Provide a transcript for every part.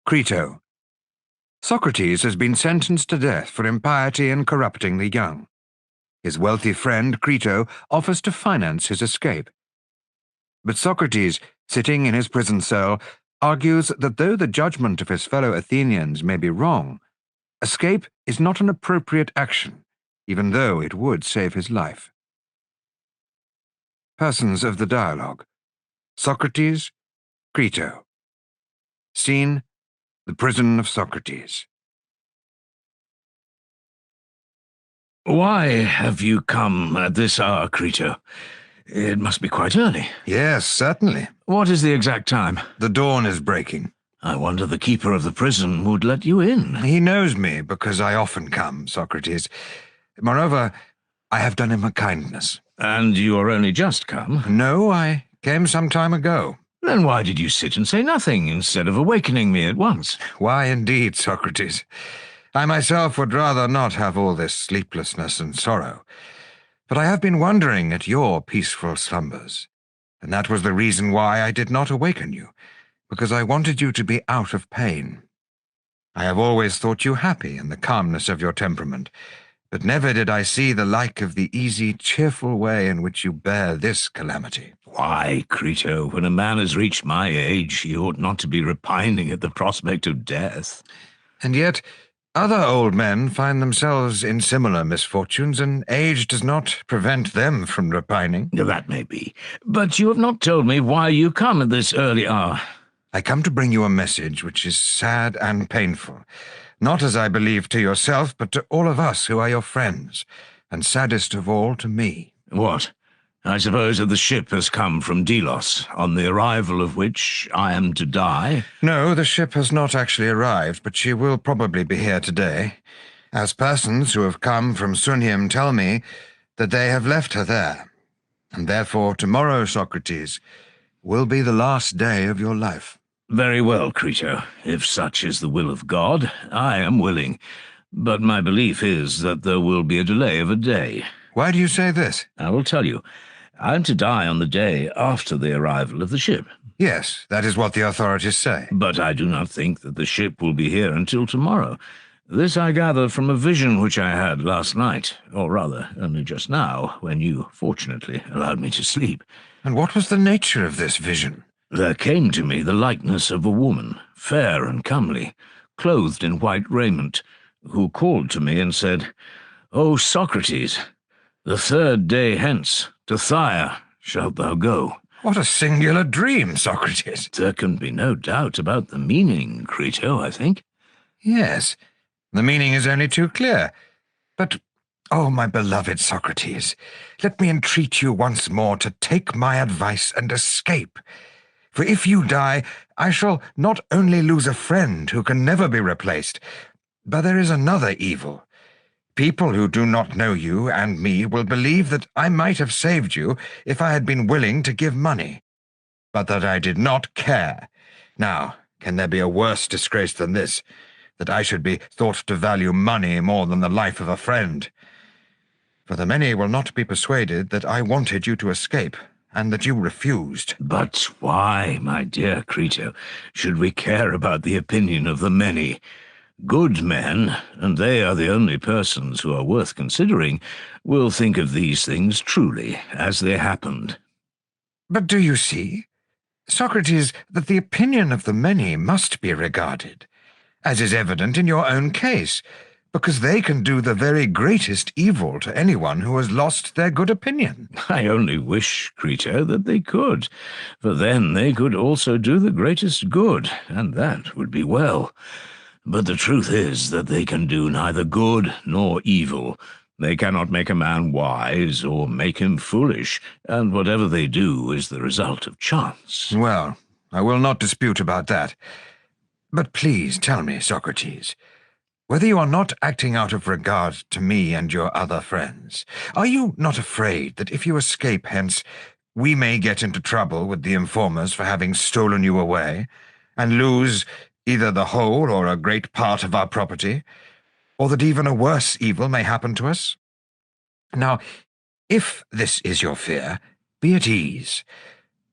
Crito. Socrates has been sentenced to death for impiety and corrupting the young. His wealthy friend Crito offers to finance his escape. But Socrates, sitting in his prison cell, argues that though the judgment of his fellow Athenians may be wrong, escape is not an appropriate action, even though it would save his life. Persons of the dialogue: Socrates, Crito. Scene: the prison of Socrates. Why have you come at this hour, Crito? It must be quite early. Yes, certainly. What is the exact time? The dawn is breaking. I wonder the keeper of the prison would let you in. He knows me because I often come, Socrates. Moreover, I have done him a kindness. And you are only just come? No, I came some time ago. Then why did you sit and say nothing instead of awakening me at once? Why indeed, Socrates? I myself would rather not have all this sleeplessness and sorrow. But I have been wondering at your peaceful slumbers, and that was the reason why I did not awaken you, because I wanted you to be out of pain. I have always thought you happy in the calmness of your temperament, but never did I see the like of the easy, cheerful way in which you bear this calamity. Why, Crito, when a man has reached my age, he ought not to be repining at the prospect of death. And yet, other old men find themselves in similar misfortunes, and age does not prevent them from repining. That may be, but you have not told me why you come at this early hour. I come to bring you a message which is sad and painful, not as I believe to yourself, but to all of us who are your friends, and saddest of all to me. What? I suppose that the ship has come from Delos, on the arrival of which I am to die? No, the ship has not actually arrived, but she will probably be here today, as persons who have come from Sunium tell me that they have left her there, and therefore tomorrow, Socrates, will be the last day of your life. Very well, Crito. If such is the will of God, I am willing. But my belief is that there will be a delay of a day. Why do you say this? I will tell you. I am to die on the day after the arrival of the ship. Yes, that is what the authorities say. But I do not think that the ship will be here until tomorrow. This I gather from a vision which I had last night, or rather, only just now, when you, fortunately, allowed me to sleep. And what was the nature of this vision? There came to me the likeness of a woman, fair and comely, clothed in white raiment, who called to me and said, "O Socrates, the third day hence, to Tyre shalt thou go." What a singular dream, Socrates. There can be no doubt about the meaning, Crito, I think. Yes, the meaning is only too clear. But, oh, my beloved Socrates, let me entreat you once more to take my advice and escape. For if you die, I shall not only lose a friend who can never be replaced, but there is another evil. People who do not know you and me will believe that I might have saved you if I had been willing to give money, but that I did not care. Now, can there be a worse disgrace than this, that I should be thought to value money more than the life of a friend? For the many will not be persuaded that I wanted you to escape, and that you refused. But why, my dear Crito, should we care about the opinion of the many? Good men, and they are the only persons who are worth considering, will think of these things truly as they happened. But do you see, Socrates, that the opinion of the many must be regarded, as is evident in your own case, because they can do the very greatest evil to anyone who has lost their good opinion. I only wish, Crito, that they could, for then they could also do the greatest good, and that would be well. But the truth is that they can do neither good nor evil. They cannot make a man wise or make him foolish, and whatever they do is the result of chance. Well, I will not dispute about that. But please tell me, Socrates, whether you are not acting out of regard to me and your other friends. Are you not afraid that if you escape hence, we may get into trouble with the informers for having stolen you away, and lose either the whole or a great part of our property, or that even a worse evil may happen to us? Now, if this is your fear, be at ease,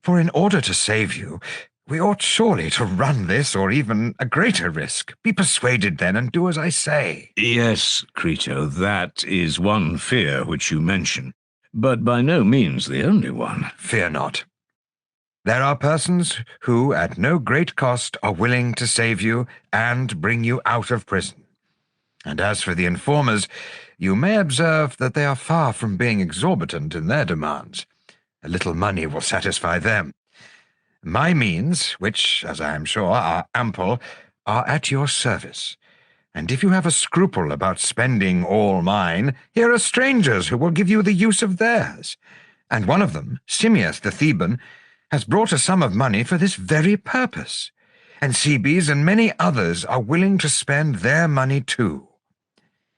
for in order to save you, We ought surely to run this or even a greater risk. Be persuaded then and do as I say. Yes, Crito, that is one fear which you mention, but by no means the only one. Fear not. There are persons who, at no great cost, are willing to save you and bring you out of prison. And as for the informers, you may observe that they are far from being exorbitant in their demands. A little money will satisfy them. My means, which, as I am sure, are ample, are at your service. And if you have a scruple about spending all mine, here are strangers who will give you the use of theirs. And one of them, Simmias the Theban, has brought a sum of money for this very purpose. And Cebes and many others are willing to spend their money too.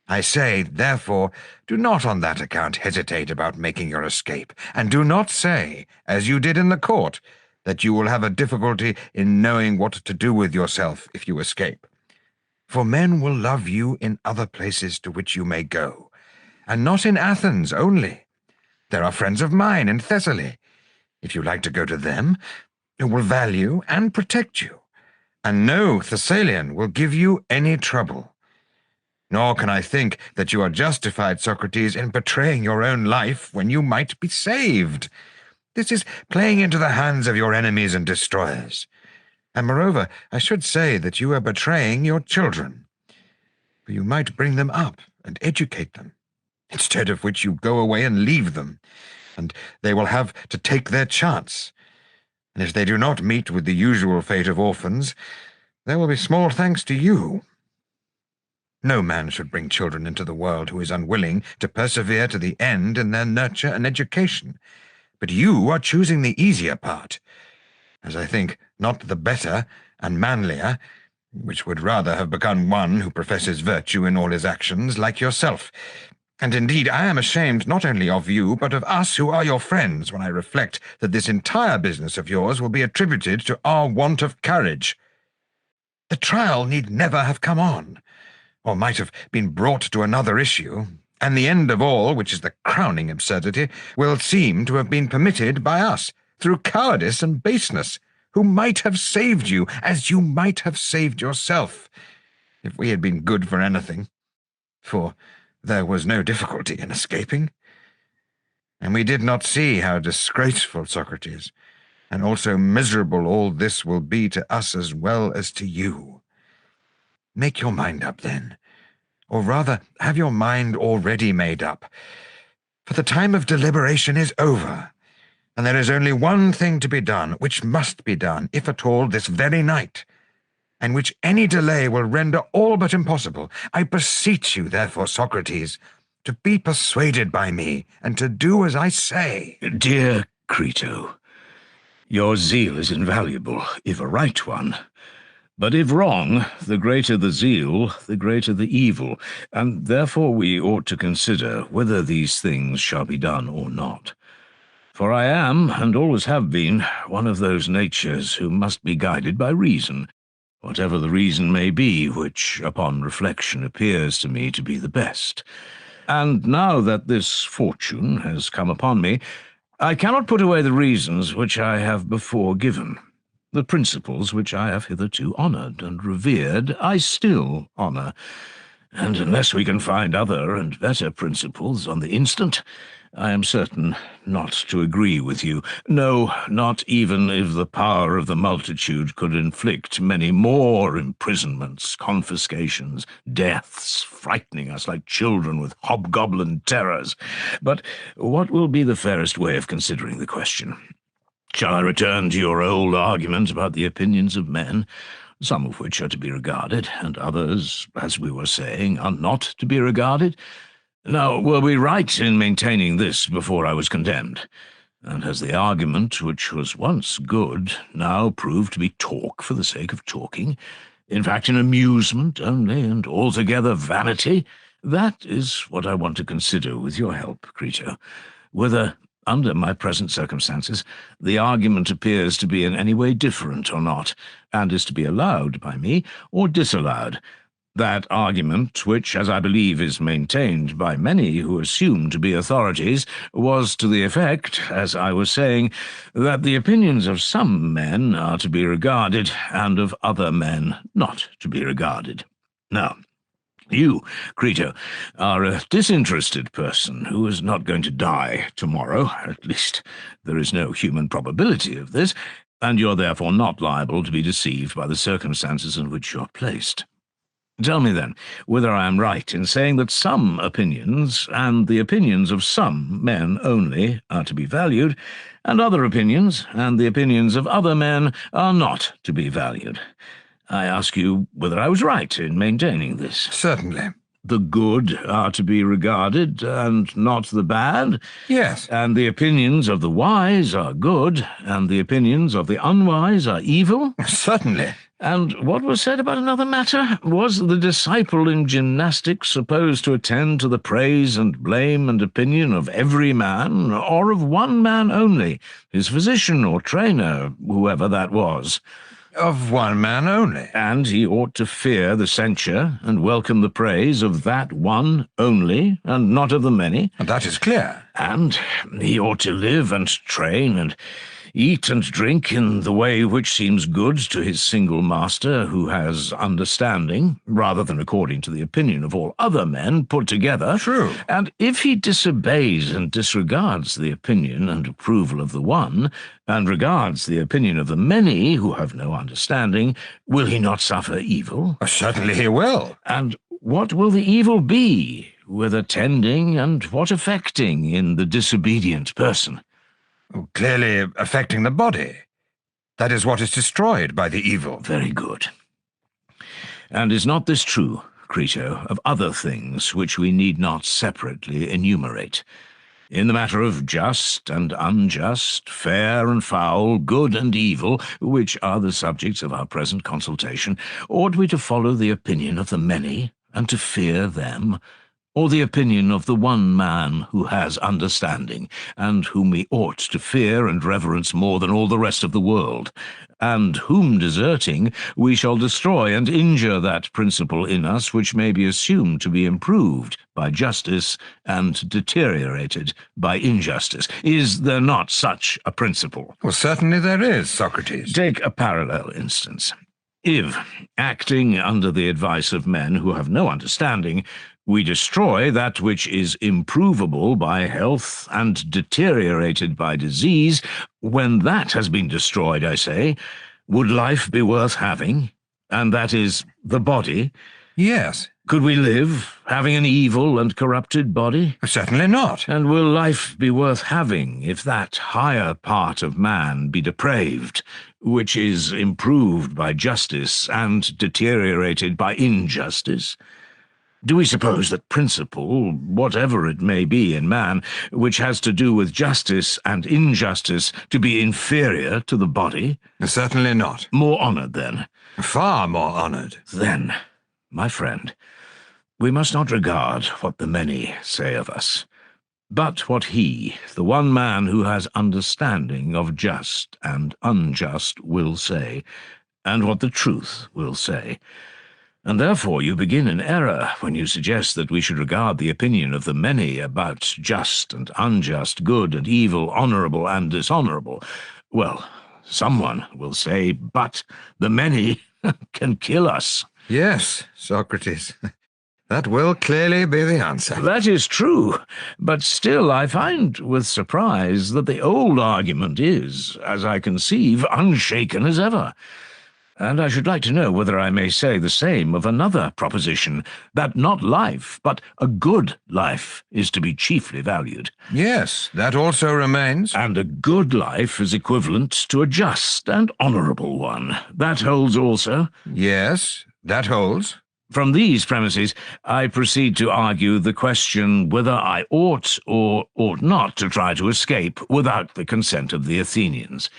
I say, therefore, do not on that account hesitate about making your escape, and do not say, as you did in the court, that you will have a difficulty in knowing what to do with yourself if you escape. For men will love you in other places to which you may go, and not in Athens only. There are friends of mine in Thessaly, if you like to go to them, who will value and protect you, and no Thessalian will give you any trouble. Nor can I think that you are justified, Socrates, in betraying your own life when you might be saved. This is playing into the hands of your enemies and destroyers. And moreover, I should say that you are betraying your children. For you might bring them up and educate them, instead of which you go away and leave them, and they will have to take their chance. And if they do not meet with the usual fate of orphans, there will be small thanks to you. No man should bring children into the world who is unwilling to persevere to the end in their nurture and education. But you are choosing the easier part, as I think not the better and manlier, which would rather have become one who professes virtue in all his actions, like yourself. And indeed I am ashamed not only of you, but of us who are your friends, when I reflect that this entire business of yours will be attributed to our want of courage. The trial need never have come on, or might have been brought to another issue, and the end of all, which is the crowning absurdity, will seem to have been permitted by us, through cowardice and baseness, who might have saved you, as you might have saved yourself, if we had been good for anything. For there was no difficulty in escaping. And we did not see how disgraceful, Socrates, and also miserable all this will be to us as well as to you. Make your mind up, then, or rather have your mind already made up, for the time of deliberation is over, and there is only one thing to be done, which must be done, if at all, this very night, and which any delay will render all but impossible. I beseech you, therefore, Socrates, to be persuaded by me, and to do as I say. Dear Crito, your zeal is invaluable, if a right one. But if wrong, the greater the zeal, the greater the evil, and therefore we ought to consider whether these things shall be done or not. For I am, and always have been, one of those natures who must be guided by reason, whatever the reason may be, which, upon reflection, appears to me to be the best. And now that this fortune has come upon me, I cannot put away the reasons which I have before given. The principles which I have hitherto honoured and revered, I still honour, and unless we can find other and better principles on the instant, I am certain not to agree with you. No, not even if the power of the multitude could inflict many more imprisonments, confiscations, deaths, frightening us like children with hobgoblin terrors. But what will be the fairest way of considering the question? Shall I return to your old argument about the opinions of men, some of which are to be regarded, and others, as we were saying, are not to be regarded? Now, were we right in maintaining this before I was condemned? And has the argument, which was once good, now proved to be talk for the sake of talking, in fact an amusement only, and altogether vanity? That is what I want to consider with your help, Crito, whether, under my present circumstances, the argument appears to be in any way different or not, and is to be allowed by me or disallowed. That argument, which, as I believe, is maintained by many who assume to be authorities, was to the effect, as I was saying, that the opinions of some men are to be regarded, and of other men not to be regarded. Now, you, Crito, are a disinterested person who is not going to die tomorrow. At least there is no human probability of this, and you're therefore not liable to be deceived by the circumstances in which you're placed. Tell me, then, whether I am right in saying that some opinions, and the opinions of some men only, are to be valued, and other opinions, and the opinions of other men, are not to be valued. I ask you whether I was right in maintaining this. Certainly. The good are to be regarded, and not the bad? Yes. And the opinions of the wise are good, and the opinions of the unwise are evil? Certainly. And what was said about another matter? Was the disciple in gymnastics supposed to attend to the praise and blame and opinion of every man, or of one man only, his physician or trainer, whoever that was? Of one man only. And he ought to fear the censure and welcome the praise of that one only, and not of the many. That is clear. And he ought to live and train and eat and drink in the way which seems good to his single master who has understanding, rather than according to the opinion of all other men put together. True. And if he disobeys and disregards the opinion and approval of the one, and regards the opinion of the many who have no understanding, will he not suffer evil? Certainly he will. And what will the evil be, with attending and what affecting in the disobedient person? Clearly affecting the body. That is what is destroyed by the evil. Very good. And is not this true, Crito, of other things which we need not separately enumerate? In the matter of just and unjust, fair and foul, good and evil, which are the subjects of our present consultation, ought we to follow the opinion of the many, and to fear them, or the opinion of the one man who has understanding, and whom we ought to fear and reverence more than all the rest of the world, and whom deserting we shall destroy and injure that principle in us which may be assumed to be improved by justice and deteriorated by injustice? Is there not such a principle? Well, certainly there is, Socrates. Take a parallel instance. If, acting under the advice of men who have no understanding, we destroy that which is improvable by health and deteriorated by disease, when that has been destroyed, I say, would life be worth having? And that is the body? Yes. Could we live, having an evil and corrupted body? Certainly not. And will life be worth having if that higher part of man be depraved, which is improved by justice and deteriorated by injustice? Do we suppose that principle, whatever it may be in man, which has to do with justice and injustice, to be inferior to the body? Certainly not. More honoured, then? Far more honoured. Then, my friend, we must not regard what the many say of us, but what he, the one man who has understanding of just and unjust, will say, and what the truth will say. And therefore you begin in error when you suggest that we should regard the opinion of the many about just and unjust, good and evil, honourable and dishonourable. Well, someone will say, but the many can kill us. Yes, Socrates. That will clearly be the answer. That is true, but still I find with surprise that the old argument is, as I conceive, unshaken as ever. And I should like to know whether I may say the same of another proposition, that not life, but a good life is to be chiefly valued. Yes, that also remains. And a good life is equivalent to a just and honourable one. That holds also? Yes, that holds. From these premises, I proceed to argue the question whether I ought or ought not to try to escape without the consent of the Athenians.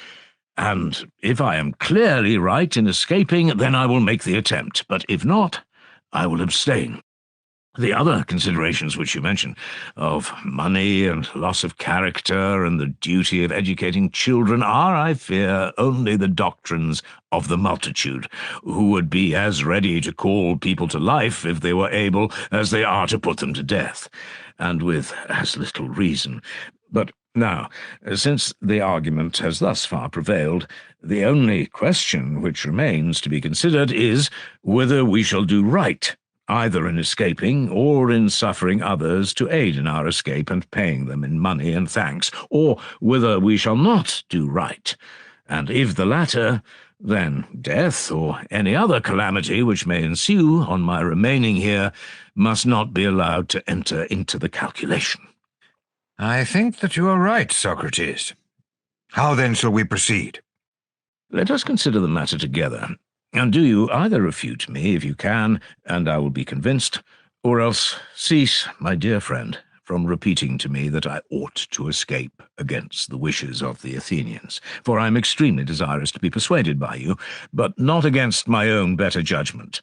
And if I am clearly right in escaping, then I will make the attempt, but if not, I will abstain. The other considerations which you mention, of money and loss of character and the duty of educating children, are, I fear, only the doctrines of the multitude, who would be as ready to call people to life if they were able as they are to put them to death, and with as little reason. But now, since the argument has thus far prevailed, the only question which remains to be considered is whether we shall do right, either in escaping or in suffering others to aid in our escape and paying them in money and thanks, or whether we shall not do right, and if the latter, then death or any other calamity which may ensue on my remaining here must not be allowed to enter into the calculation. I think that you are right, Socrates. How then shall we proceed? Let us consider the matter together. And do you either refute me, if you can, and I will be convinced, or else cease, my dear friend, from repeating to me that I ought to escape against the wishes of the Athenians, for I am extremely desirous to be persuaded by you, but not against my own better judgment.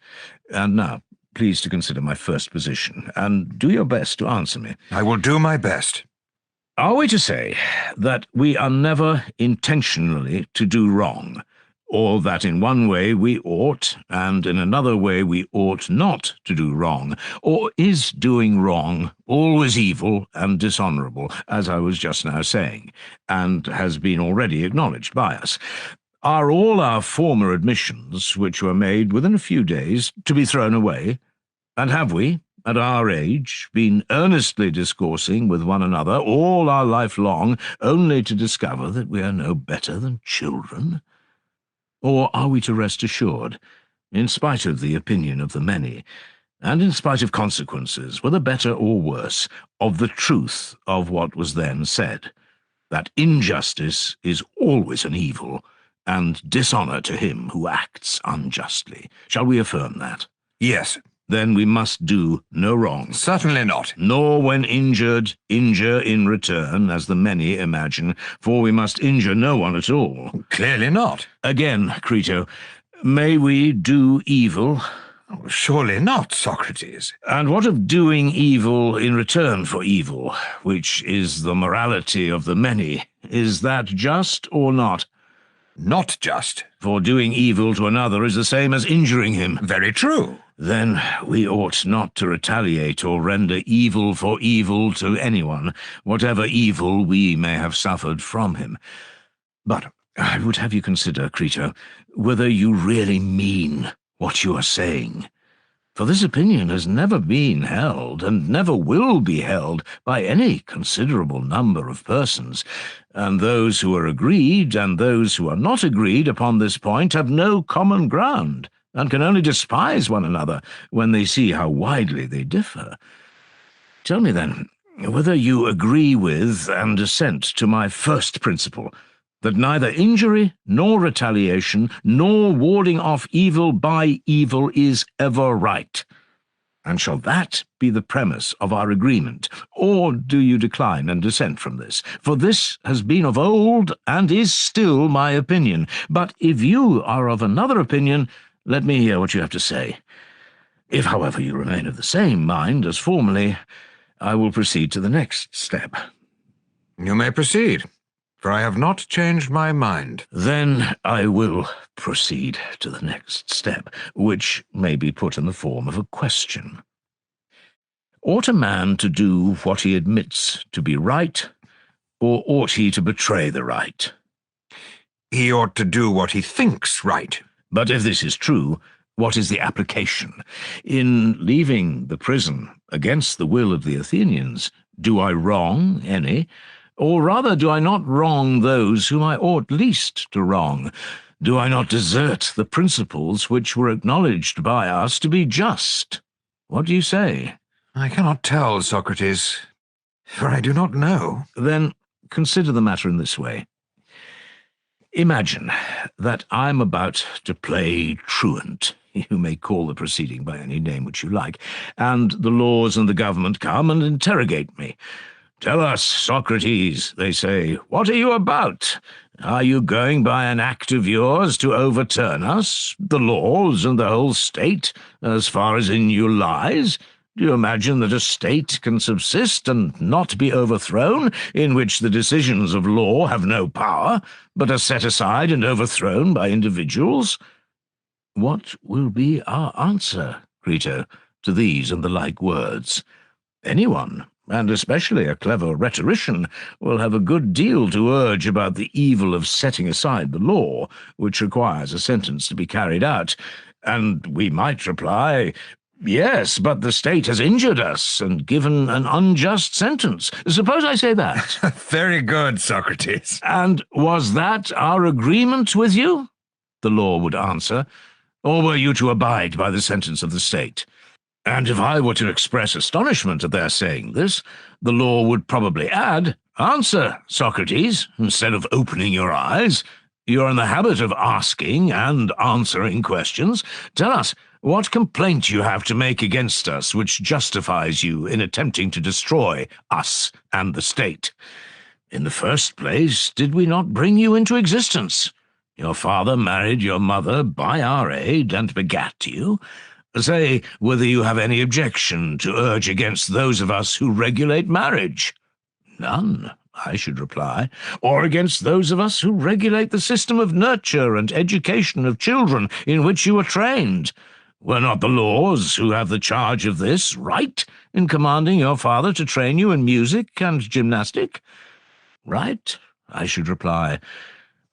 And now, please to consider my first position, and do your best to answer me. I will do my best. Are we to say that we are never intentionally to do wrong, or that in one way we ought, and in another way we ought not to do wrong? Or is doing wrong always evil and dishonourable, as I was just now saying, and has been already acknowledged by us? Are all our former admissions, which were made within a few days, to be thrown away? And have we, at our age, been earnestly discoursing with one another all our life long, only to discover that we are no better than children? Or are we to rest assured, in spite of the opinion of the many, and in spite of consequences, whether better or worse, of the truth of what was then said, that injustice is always an evil, and dishonour to him who acts unjustly? Shall we affirm that? Yes. Then we must do no wrong. Certainly not. Nor, when injured, injure in return, as the many imagine, for we must injure no one at all. Clearly not. Again, Crito, may we do evil? Surely not, Socrates. And what of doing evil in return for evil, which is the morality of the many? Is that just or not? Not just. For doing evil to another is the same as injuring him. Very true. Then we ought not to retaliate or render evil for evil to anyone, whatever evil we may have suffered from him. But I would have you consider, Crito, whether you really mean what you are saying. For this opinion has never been held, and never will be held, by any considerable number of persons, and those who are agreed and those who are not agreed upon this point have no common ground, and can only despise one another when they see how widely they differ. Tell me, then, whether you agree with and assent to my first principle, that neither injury nor retaliation nor warding off evil by evil is ever right. And shall that be the premise of our agreement, or do you decline and dissent from this? For this has been of old and is still my opinion. But if you are of another opinion, let me hear what you have to say. If, however, you remain of the same mind as formerly, I will proceed to the next step. You may proceed, for I have not changed my mind. Then I will proceed to the next step, which may be put in the form of a question. Ought a man to do what he admits to be right, or ought he to betray the right? He ought to do what he thinks right. But if this is true, what is the application? In leaving the prison against the will of the Athenians, do I wrong any? Or rather, do I not wrong those whom I ought least to wrong? Do I not desert the principles which were acknowledged by us to be just? What do you say? I cannot tell, Socrates, for I do not know. Then consider the matter in this way. Imagine that I'm about to play truant. You may call the proceeding by any name which you like, and the laws and the government come and interrogate me. "Tell us, Socrates," they say, "what are you about? Are you going by an act of yours to overturn us, the laws and the whole state, as far as in you lies? Do you imagine that a state can subsist and not be overthrown, in which the decisions of law have no power, but are set aside and overthrown by individuals? What will be our answer, Crito, to these and the like words? Anyone, and especially a clever rhetorician, will have a good deal to urge about the evil of setting aside the law, which requires a sentence to be carried out, and we might reply, yes, but the state has injured us and given an unjust sentence. Suppose I say that. Very good, Socrates. And was that our agreement with you? The law would answer. Or were you to abide by the sentence of the state? And if I were to express astonishment at their saying this, the law would probably add, answer, Socrates, instead of opening your eyes. You're in the habit of asking and answering questions. Tell us what complaint you have to make against us which justifies you in attempting to destroy us and the state. In the first place, did we not bring you into existence? Your father married your mother by our aid and begat you. Say whether you have any objection to urge against those of us who regulate marriage. None, I should reply, or against those of us who regulate the system of nurture and education of children in which you are trained. Were not the laws, who have the charge of this, right in commanding your father to train you in music and gymnastic? Right, I should reply.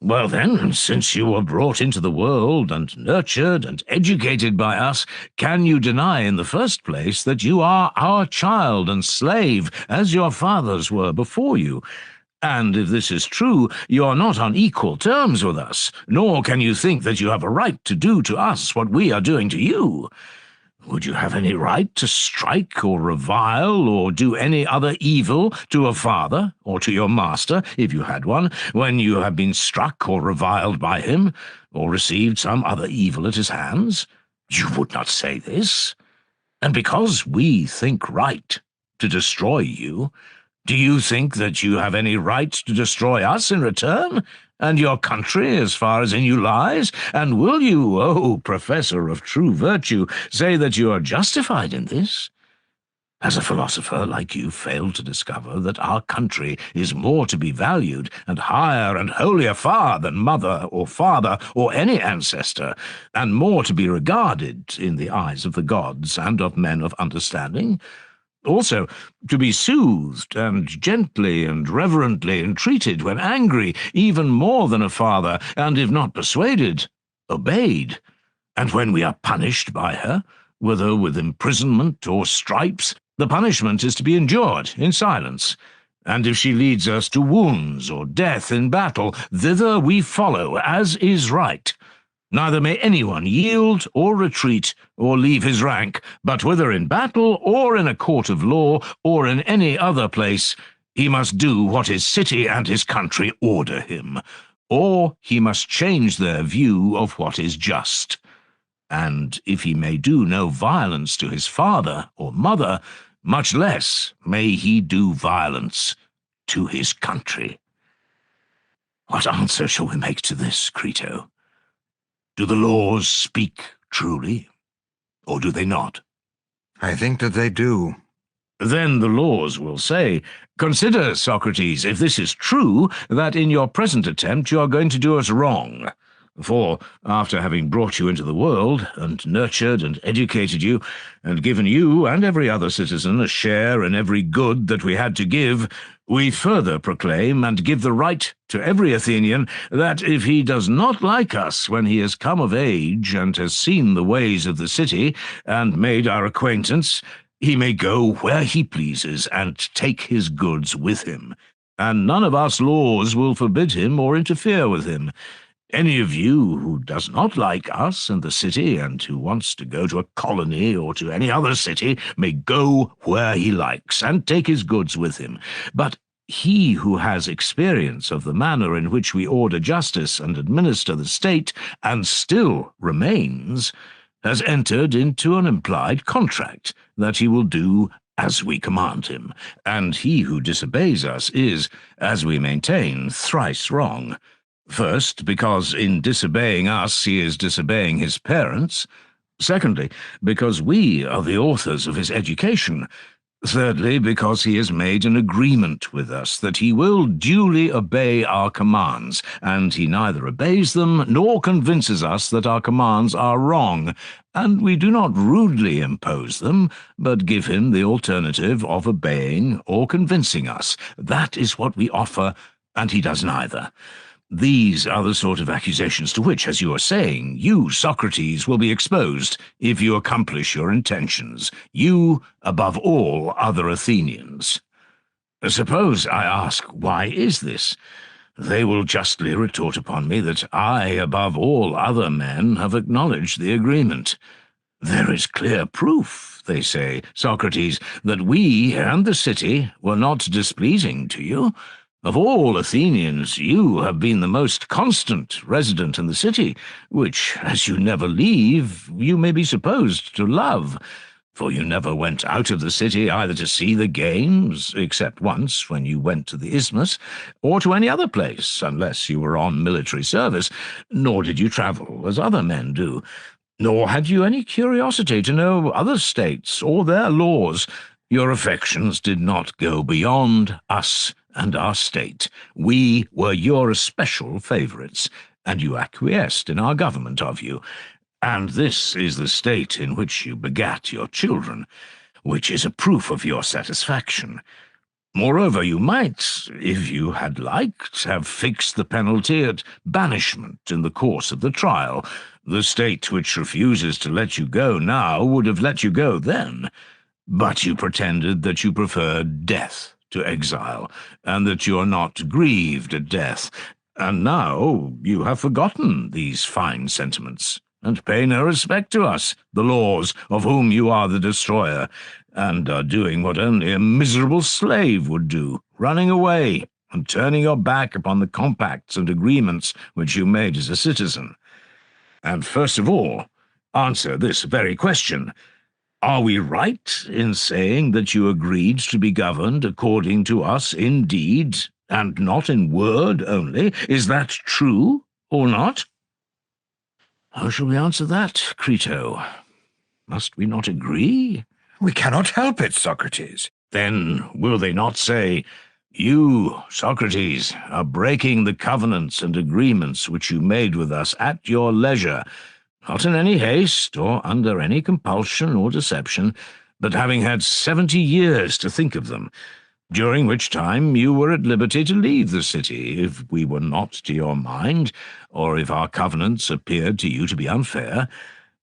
Well then, since you were brought into the world and nurtured and educated by us, can you deny in the first place that you are our child and slave, as your fathers were before you? And if this is true, you are not on equal terms with us, nor can you think that you have a right to do to us what we are doing to you. Would you have any right to strike or revile or do any other evil to a father or to your master, if you had one, when you have been struck or reviled by him, or received some other evil at his hands? You would not say this. And because we think right to destroy you, do you think that you have any right to destroy us in return, and your country as far as in you lies? And will you, O professor of true virtue, say that you are justified in this? Has a philosopher like you failed to discover that our country is more to be valued and higher and holier far than mother or father or any ancestor, and more to be regarded in the eyes of the gods and of men of understanding? Also, to be soothed and gently and reverently entreated when angry, even more than a father, and if not persuaded, obeyed. And when we are punished by her, whether with imprisonment or stripes, the punishment is to be endured in silence. And if she leads us to wounds or death in battle, thither we follow, as is right. Neither may anyone yield or retreat or leave his rank, but whether in battle or in a court of law or in any other place, he must do what his city and his country order him, or he must change their view of what is just. And if he may do no violence to his father or mother, much less may he do violence to his country. What answer shall we make to this, Crito? Do the laws speak truly, or do they not? I think that they do. Then the laws will say, consider, Socrates, if this is true, that in your present attempt you are going to do us wrong. For, after having brought you into the world, and nurtured and educated you, and given you and every other citizen a share in every good that we had to give, we further proclaim and give the right to every Athenian that if he does not like us when he has come of age and has seen the ways of the city and made our acquaintance, he may go where he pleases and take his goods with him, and none of us laws will forbid him or interfere with him. Any of you who does not like us and the city and who wants to go to a colony or to any other city may go where he likes and take his goods with him. But he who has experience of the manner in which we order justice and administer the state and still remains has entered into an implied contract that he will do as we command him, and he who disobeys us is, as we maintain, thrice wrong. First, because in disobeying us he is disobeying his parents. Secondly, because we are the authors of his education. Thirdly, because he has made an agreement with us that he will duly obey our commands, and he neither obeys them nor convinces us that our commands are wrong, and we do not rudely impose them, but give him the alternative of obeying or convincing us. That is what we offer, and he does neither. These are the sort of accusations to which, as you are saying, you, Socrates, will be exposed if you accomplish your intentions, you above all other Athenians. Suppose I ask, why is this? They will justly retort upon me that I, above all other men, have acknowledged the agreement. There is clear proof, they say, Socrates, that we and the city were not displeasing to you. Of all Athenians, you have been the most constant resident in the city, which, as you never leave, you may be supposed to love. For you never went out of the city either to see the games, except once when you went to the isthmus, or to any other place, unless you were on military service, nor did you travel as other men do. Nor had you any curiosity to know other states or their laws. Your affections did not go beyond us and our state. We were your especial favourites, and you acquiesced in our government of you. And this is the state in which you begat your children, which is a proof of your satisfaction. Moreover, you might, if you had liked, have fixed the penalty at banishment in the course of the trial. The state which refuses to let you go now would have let you go then. But you pretended that you preferred death to exile, and that you are not grieved at death. And now you have forgotten these fine sentiments, and pay no respect to us, the laws, of whom you are the destroyer, and are doing what only a miserable slave would do, running away, and turning your back upon the compacts and agreements which you made as a citizen. And first of all, answer this very question. Are we right in saying that you agreed to be governed according to us in deed, and not in word only? Is that true, or not? How shall we answer that, Crito? Must we not agree? We cannot help it, Socrates. Then will they not say, you, Socrates, are breaking the covenants and agreements which you made with us at your leisure, not in any haste or under any compulsion or deception, but having had 70 years to think of them, during which time you were at liberty to leave the city, if we were not to your mind, or if our covenants appeared to you to be unfair.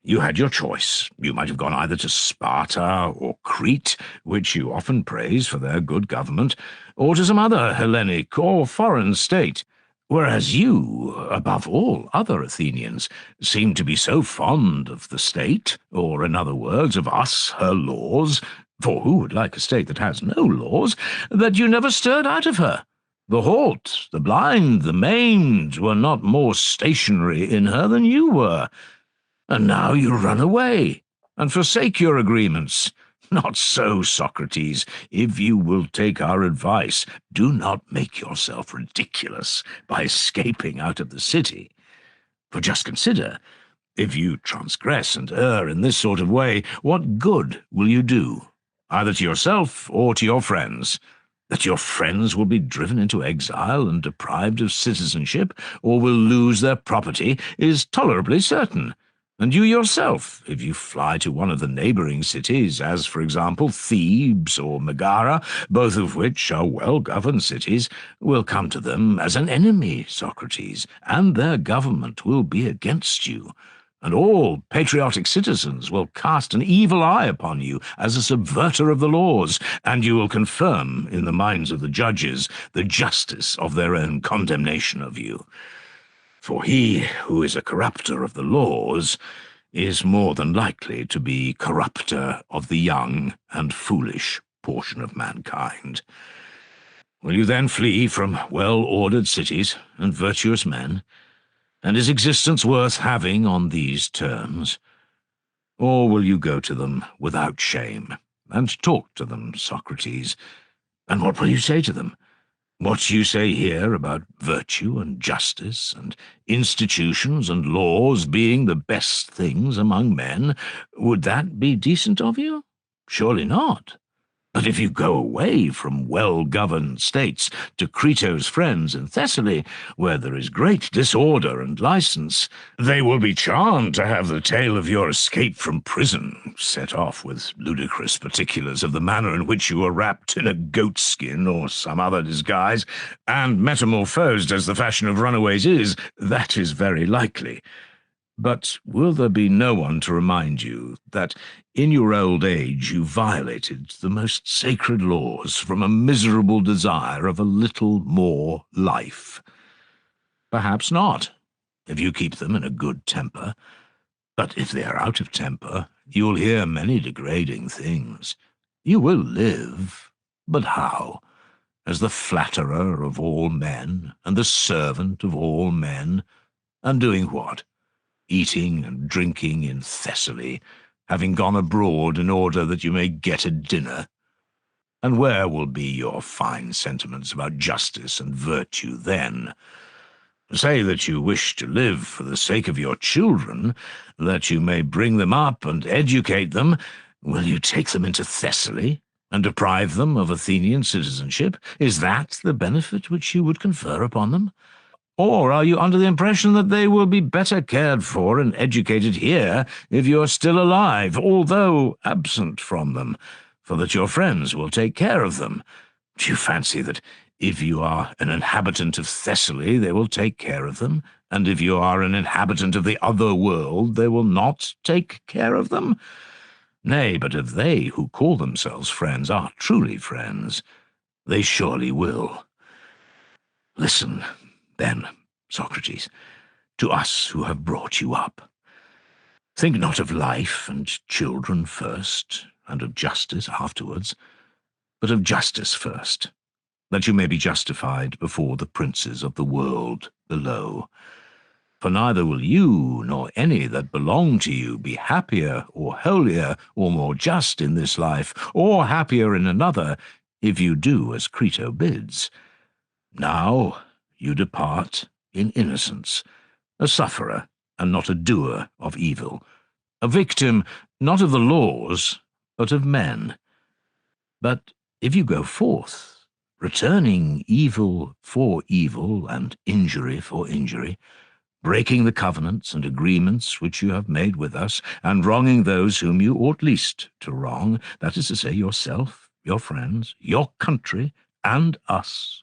You had your choice. You might have gone either to Sparta or Crete, which you often praise for their good government, or to some other Hellenic or foreign state. Whereas you, above all other Athenians, seem to be so fond of the state, or in other words, of us, her laws, for who would like a state that has no laws, that you never stirred out of her. The halt, the blind, the maimed were not more stationary in her than you were. And now you run away, and forsake your agreements. Not so, Socrates. If you will take our advice, do not make yourself ridiculous by escaping out of the city. For just consider, if you transgress and err in this sort of way, what good will you do, either to yourself or to your friends? That your friends will be driven into exile and deprived of citizenship, or will lose their property, is tolerably certain. And you yourself, if you fly to one of the neighbouring cities, as, for example, Thebes or Megara, both of which are well-governed cities, will come to them as an enemy, Socrates, and their government will be against you. And all patriotic citizens will cast an evil eye upon you as a subverter of the laws, and you will confirm in the minds of the judges the justice of their own condemnation of you. For he who is a corrupter of the laws is more than likely to be corrupter of the young and foolish portion of mankind. Will you then flee from well-ordered cities and virtuous men? And is existence worth having on these terms? Or will you go to them without shame, and talk to them, Socrates? And what will you say to them? What you say here about virtue and justice and institutions and laws being the best things among men, would that be decent of you? Surely not. But if you go away from well-governed states to Crito's friends in Thessaly, where there is great disorder and license, they will be charmed to have the tale of your escape from prison set off with ludicrous particulars of the manner in which you were wrapped in a goatskin or some other disguise, and metamorphosed as the fashion of runaways is. That is very likely. But will there be no one to remind you that in your old age you violated the most sacred laws from a miserable desire of a little more life? Perhaps not, if you keep them in a good temper. But if they are out of temper, you'll hear many degrading things. You will live, but how? As the flatterer of all men, and the servant of all men, and doing what? Eating and drinking in Thessaly, having gone abroad in order that you may get a dinner. And where will be your fine sentiments about justice and virtue then? Say that you wish to live for the sake of your children, that you may bring them up and educate them. Will you take them into Thessaly and deprive them of Athenian citizenship? Is that the benefit which you would confer upon them? Or are you under the impression that they will be better cared for and educated here if you are still alive, although absent from them, for that your friends will take care of them? Do you fancy that if you are an inhabitant of Thessaly, they will take care of them, and if you are an inhabitant of the other world, they will not take care of them? Nay, but if they who call themselves friends are truly friends, they surely will. Listen, then, Socrates, to us who have brought you up. Think not of life and children first, and of justice afterwards, but of justice first, that you may be justified before the princes of the world below. For neither will you nor any that belong to you be happier or holier or more just in this life, or happier in another, if you do as Crito bids. Now you depart in innocence, a sufferer and not a doer of evil, a victim not of the laws, but of men. But if you go forth, returning evil for evil and injury for injury, breaking the covenants and agreements which you have made with us, and wronging those whom you ought least to wrong, that is to say, yourself, your friends, your country, and us,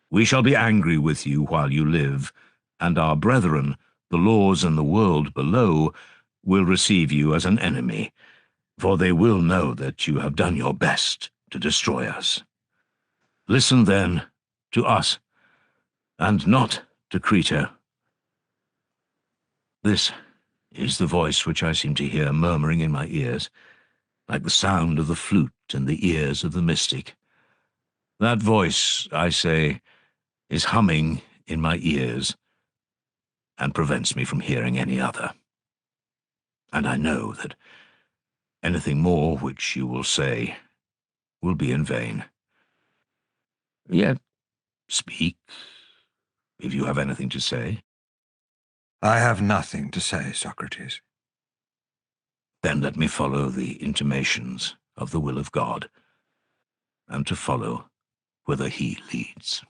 we shall be angry with you while you live, and our brethren, the laws in the world below, will receive you as an enemy, for they will know that you have done your best to destroy us. Listen, then, to us, and not to Crito. This is the voice which I seem to hear murmuring in my ears, like the sound of the flute in the ears of the mystic. That voice, I say, is humming in my ears and prevents me from hearing any other. And I know that anything more which you will say will be in vain. Yet speak, if you have anything to say. I have nothing to say, Socrates. Then let me follow the intimations of the will of God, and to follow whither he leads.